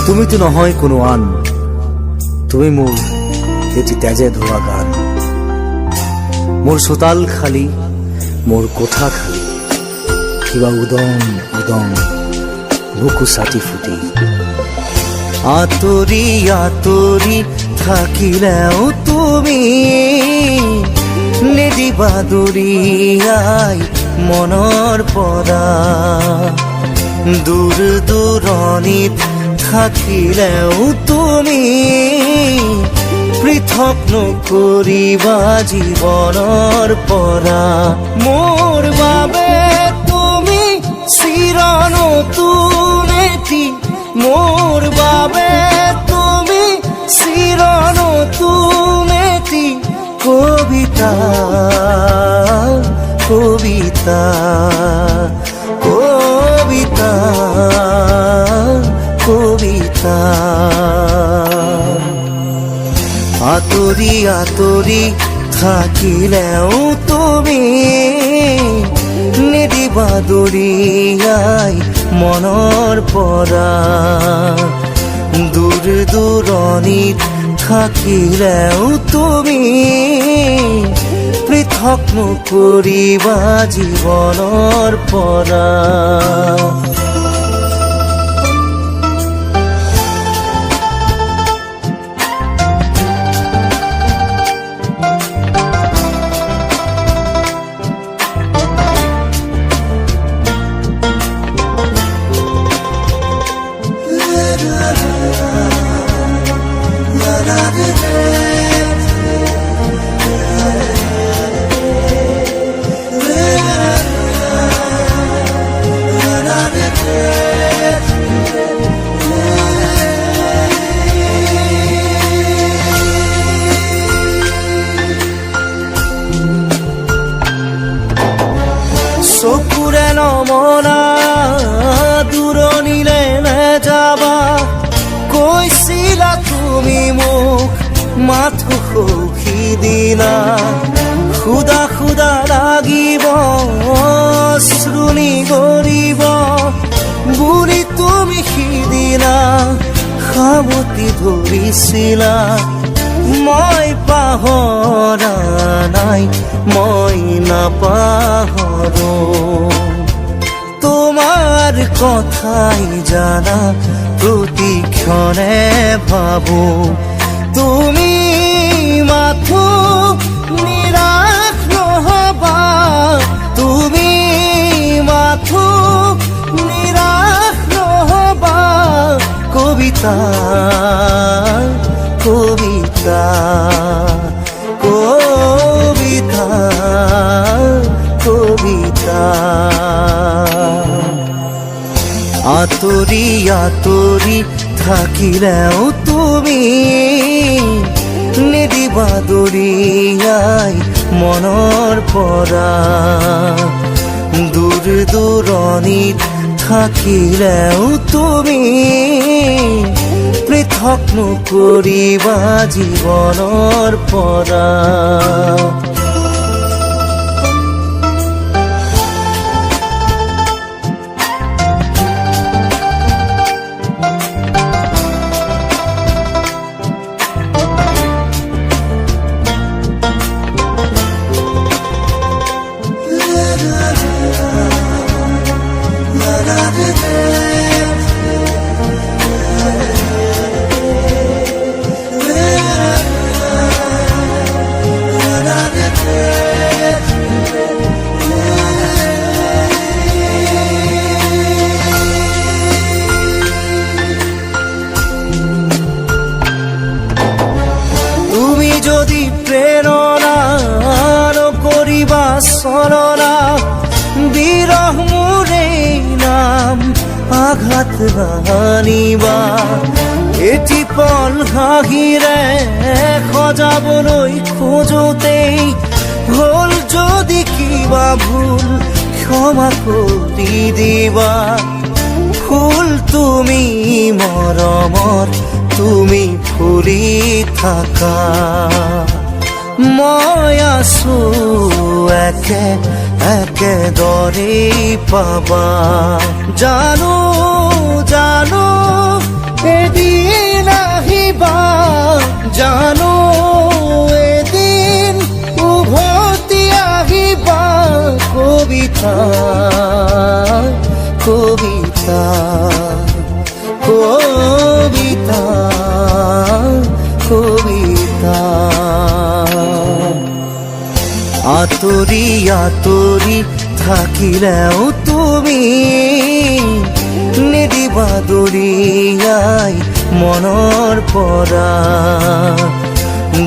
তুমি তো নহয় কোনো আন, তুমি মোৰ এটি তেজে ধোৱা গান। মোৰ চোতাল খালী, মোৰ কোঠা খালী, কিবা উদম উদম বুকু চাটি ফুটি। আঁতৰি আঁতৰি থাকিলেও তুমি নিদিবা দূৰিয়াই মনৰ পৰা। দূৰ দূৰণিত থাকিলেও তুমি পৃথক নকৰিবা জীৱনৰ পৰা। মোৰ বাবে তুমি চিৰ নতুন এটি, মোৰ বাবে তুমি চিৰ নতুন এটি কবিতা, কবিতা, কবিতা, কবিতা। আঁতৰি আঁতৰি থাকিলেও তুমি নিদিবা দূৰিয়াই মনৰ পৰা। দূৰ দূৰণিত থাকিলেও তুমি পৃথক নকৰিবা জীৱনৰ পৰা। চকুৰে নমনা দূৰণিলে নেযাবা, কৈছিলা তুমি মোক মাথো সখী দিলা। খুদা খুদা লাগিব শ্ৰুণি গৰিব বুলি তুমি সিদিনা সাৱটি ধৰিছিলা। মই পাহৰা নাই, মই নাপাহৰো তোমাৰ কথাই জানা প্ৰতিক্ষণে ভাবো। তুমি মাথো নিৰাশ নহবা, তুমি মাথো নিৰাশ নহবা। কবিতা, কবিতা, কবিতা, কবিতা। আঁতৰি আঁতৰি থাকিলেও তুমি নিদিবা দূৰিয়াই মনৰ পৰা। দূৰ দূৰণিত থাকিলেও তুমি পৃথক নকৰিবা জীৱনৰ পৰা। চলনা বিৰহ মোৰে নাম আঘাত নানিবা এটি পল হাঁহিৰে সজাবলৈ খোজোতেই হল যদি কিবা ভুল ক্ষমা কৰি দিবা ফুল তুমি মৰমৰ তুমি ফুলি থাকা মই আছো একে একেদৰে পাবা জানো জানো এদিন আহিবা জানো এদিন উভতি আহিবা কবিতা কবিতা কবিতা কবিতা আতৰি আতৰি থাকিলেও তুমি নিদিবা দৰিয়াই মনৰ পৰা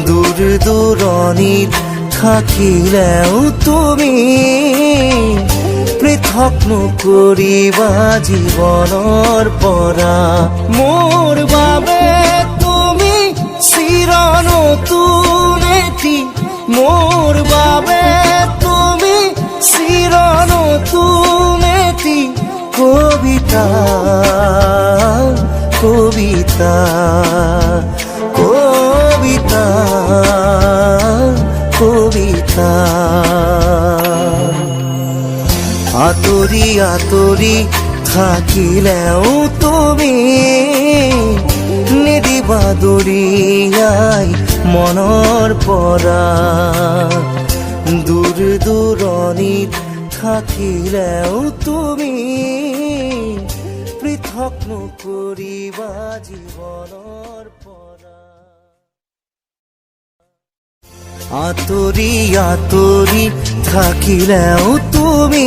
দূৰ দূৰণিত থাকিলেও তুমি পৃথক নকৰিবা জীৱনৰ পৰা মোৰ বাবে তুমি চিৰ নতুন এটি মোৰ বাবে তুমি চিৰ নতুন এটি কবিতা কবিতা কবিতা কবিতা আতৰি আতৰি থাকিলেও তুমি নিদিবা দৰিয়াই মনৰ পৰা দূৰ দূৰণিত থাকিলেও তুমি পৃথক নকৰিবা জীৱনৰ পৰা আতৰি আতৰি থাকিলেও তুমি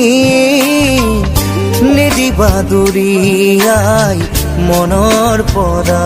নিদিবা দৰিয়াই মনৰ পৰা